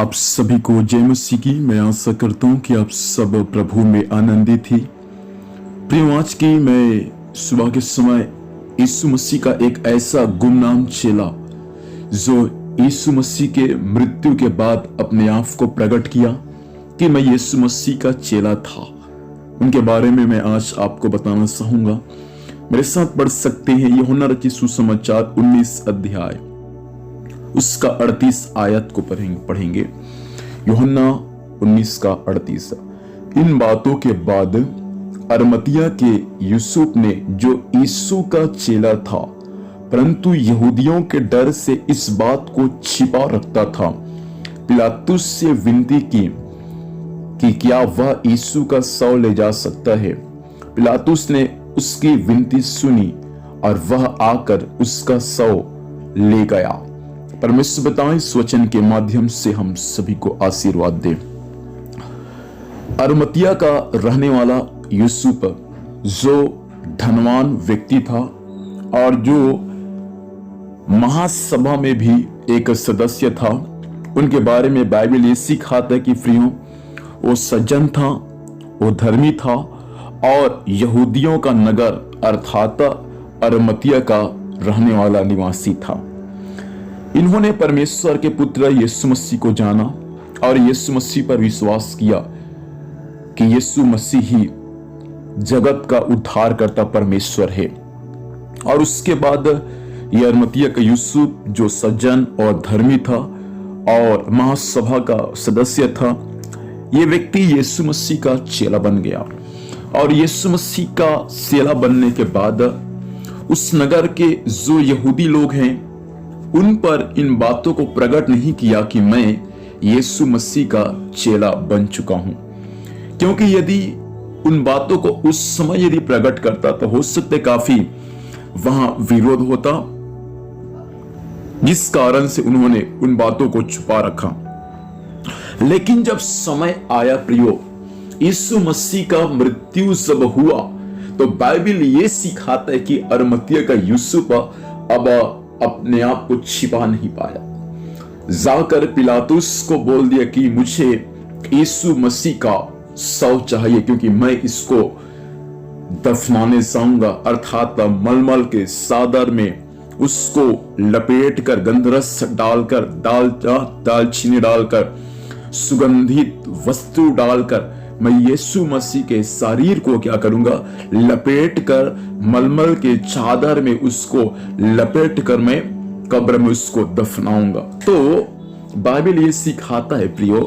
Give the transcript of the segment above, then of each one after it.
आप सभी को जय मसीह की। मैं आशा करता हूँ कि आप सब प्रभु में आनंदित ही। प्रिय, आज की मैं सुबह के समय यीशु मसीह का एक ऐसा गुमनाम चेला जो यीशु मसीह के मृत्यु के बाद अपने आप को प्रकट किया कि मैं यीशु मसीह का चेला था, उनके बारे में मैं आज आपको बताना चाहूंगा। मेरे साथ पढ़ सकते हैं यूहन्ना रचित सुसमाचार 19 अध्याय उसका 38 आयत को पढ़ेंगे। यूहन्ना 19 का 38। इन बातों के बाद अरमतिया के यूसुफ ने, जो यीशु का चेला था परंतु यहूदियों के डर से इस बात को छिपा रखता था, पिलातुस से विनती की कि क्या वह यीशु का शव ले जा सकता है। पिलातुस ने उसकी विनती सुनी और वह आकर उसका शव ले गया। परमेश्वर बताएं इस वचन के माध्यम से हम सभी को आशीर्वाद दे। अरमतिया का रहने वाला यूसुफ जो धनवान व्यक्ति था और जो महासभा में भी एक सदस्य था, उनके बारे में बाइबल ये सिखाता है कि प्रियो, वो सज्जन था, वो धर्मी था और यहूदियों का नगर अर्थात अरमतिया का रहने वाला निवासी था। इन्होंने परमेश्वर के पुत्र यीशु मसीह को जाना और यीशु मसीह पर विश्वास किया कि यीशु मसीह ही जगत का उद्धारकर्ता परमेश्वर है। और उसके बाद यह अरमतिया का यूसुफ जो सज्जन और धर्मी था और महासभा का सदस्य था, यह व्यक्ति यीशु मसीह का चेला बन गया। और यीशु मसीह का चेला बनने के बाद उस नगर के जो यहूदी लोग हैं उन पर इन बातों को प्रकट नहीं किया कि मैं यीशु मसीह का चेला बन चुका हूं, क्योंकि यदि उन बातों को उस समय यदि प्रकट करता तो हो सकते काफी वहां विरोध होता, जिस कारण से उन्होंने उन बातों को छुपा रखा। लेकिन जब समय आया प्रियो, यीशु मसीह का मृत्यु जब हुआ तो बाइबल ये सिखाता है कि अरमतिया का यूसुफ अब अपने आप को छिपा नहीं पाया। जाकर पिलातुस को बोल दिया कि मुझे यीशु मसीह का शव चाहिए, क्योंकि मैं इसको दफनाने जाऊंगा, अर्थात मलमल के चादर में उसको लपेट कर, गंधरस डालकर, दालचीनी डालकर, सुगंधित वस्तु डालकर मैं यीशु मसीह के शरीर को क्या करूंगा, लपेट कर मलमल के चादर में उसको लपेट कर मैं कब्र में उसको दफनाऊंगा। तो बाइबल ये सिखाता है प्रियो,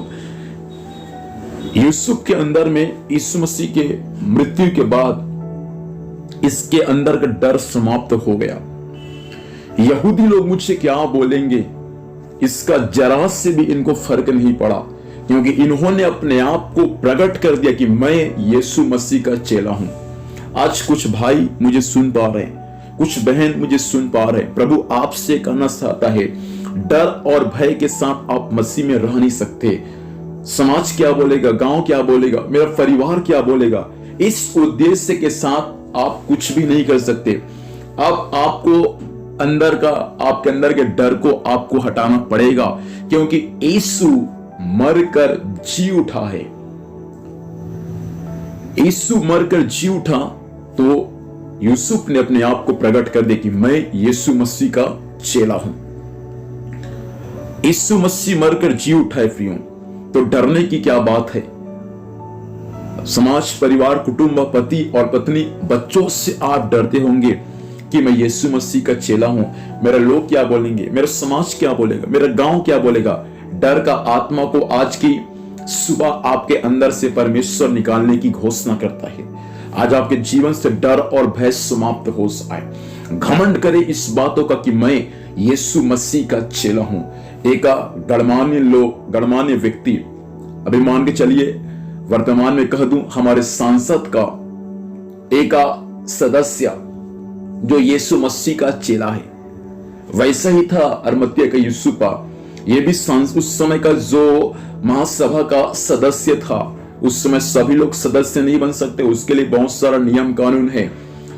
यूसुफ के अंदर में यीशु मसीह के मृत्यु के बाद इसके अंदर का डर समाप्त हो गया। यहूदी लोग मुझे क्या बोलेंगे, इसका जरा से भी इनको फर्क नहीं पड़ा, क्योंकि इन्होंने अपने आप को प्रकट कर दिया कि मैं यीशु मसीह का चेला हूं। आज कुछ भाई मुझे सुन पा रहे हैं, कुछ बहन मुझे सुन पा रहे हैं। प्रभु आपसे कहना चाहता है, डर और भय के साथ आप मसीह में रह नहीं सकते। समाज क्या बोलेगा, गांव क्या बोलेगा, मेरा परिवार क्या बोलेगा, इस उद्देश्य के साथ आप कुछ भी नहीं कर सकते। अब आपको आपके अंदर के डर को आपको हटाना पड़ेगा, क्योंकि यीशु मरकर जी उठा है। यीशु मरकर जी उठा तो यूसुफ ने अपने आप को प्रकट कर दिया कि मैं यीशु मसीह का चेला हूं। यीशु मसीह मरकर जी उठा है प्रियो, तो डरने की क्या बात है। समाज, परिवार, कुटुंब, पति और पत्नी, बच्चों से आप डरते होंगे कि मैं यीशु मसीह का चेला हूं, मेरे लोग क्या बोलेंगे, मेरा समाज क्या बोलेगा, मेरा गांव क्या बोलेगा। डर का आत्मा को आज की सुबह आपके अंदर से परमेश्वर निकालने की घोषणा करता है। आज आपके जीवन से डर और भय समाप्त हो जाए। घमंड करे इस बातों का कि मैं यीशु मसीह का चेला हूं। एक गणमान्य व्यक्ति, अभी मान के चलिए वर्तमान में कह दूं, हमारे सांसद का एक सदस्य जो यीशु मसीह का चेला है, वैसा ही था अरमतिया का यूसुफ। ये भी उस समय का जो महासभा का सदस्य था, उस समय सभी लोग सदस्य नहीं बन सकते, उसके लिए बहुत सारा नियम कानून है।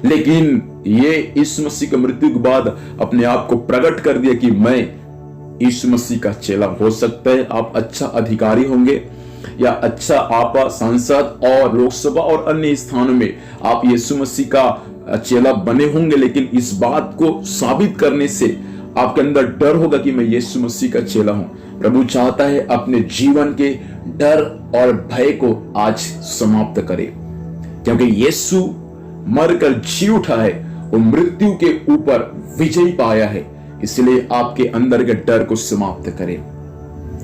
लेकिन ये यीशु मसीह की मृत्यु के बाद अपने आप को प्रकट कर दिया कि मैं यीशु मसीह का चेला हो सकता है। आप अच्छा अधिकारी होंगे या अच्छा आप सांसद और लोकसभा और अन्य स्थानों में आप यीशु मसीह का चेला बने होंगे, लेकिन इस बात को साबित करने से आपके अंदर डर होगा कि मैं यीशु मसीह का चेला हूं। प्रभु चाहता है अपने जीवन के डर और भय को आज समाप्त करे, क्योंकि यीशु मरकर जी उठा है, वो मृत्यु के ऊपर विजय पाया है। इसलिए आपके अंदर के डर को समाप्त करे।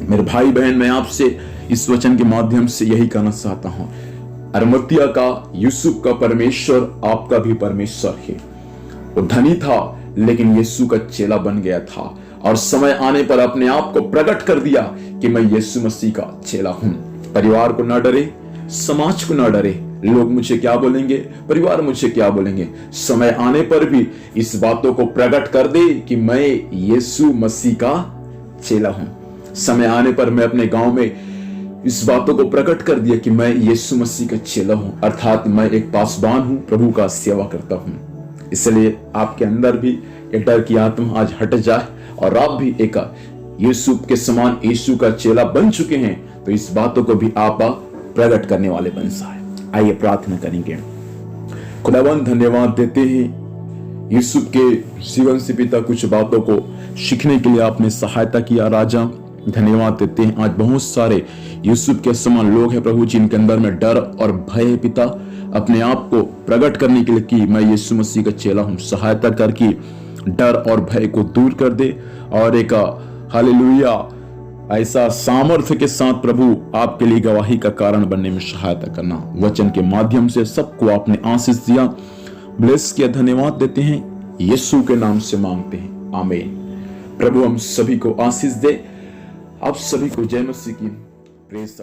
मेरे भाई बहन, मैं आपसे इस वचन के माध्यम से यही कहना चाहता हूं, अरमतिया का, यूसुफ का परमेश्वर आपका भी परमेश्वर है। वो धनी था लेकिन यीशु का चेला बन गया था और समय आने पर अपने आप को प्रकट कर दिया कि मैं यीशु मसीह का चेला हूं। परिवार को ना डरे, समाज को ना डरे, लोग मुझे क्या बोलेंगे, परिवार मुझे क्या बोलेंगे। समय आने पर भी इस बातों को प्रकट कर दे कि मैं यीशु मसीह का चेला हूं। समय आने पर मैं अपने गांव में इस बातों को प्रकट कर दिया कि मैं यीशु मसीह का चेला हूं, अर्थात मैं एक पासवान हूं, प्रभु का सेवा करता हूं। इसलिए आपके अंदर भी ये डर की आत्मा आज हट जाए और आप भी एक यूसुफ के समान यीशु का चेला बन चुके हैं, तो इस बातों को भी आप प्रकट करने वाले बन जाए। आइए प्रार्थना करेंगे। खुदावंद, धन्यवाद देते हैं यूसुफ के जीवन से पिता कुछ बातों को सीखने के लिए आपने सहायता किया। राजा, धन्यवाद देते हैं आज बहुत सारे यूसुफ के समान लोग हैं प्रभु, जिनके अंदर में डर और भय है पिता, अपने आप को प्रकट करने के लिए कि मैं यीशु मसीह का चेला हूं। सहायता करके डर और भय को दूर कर दे और एक हालेलुया ऐसा सामर्थ्य के साथ प्रभु आपके लिए गवाही का कारण बनने में सहायता करना। वचन के माध्यम से सबको आपने आशीष दिया, ब्लेस किया, धन्यवाद देते हैं, यीशु के नाम से मांगते हैं, आमीन। प्रभु हम सभी को आशीष दे। आप सभी को जय मसीह की प्रेज।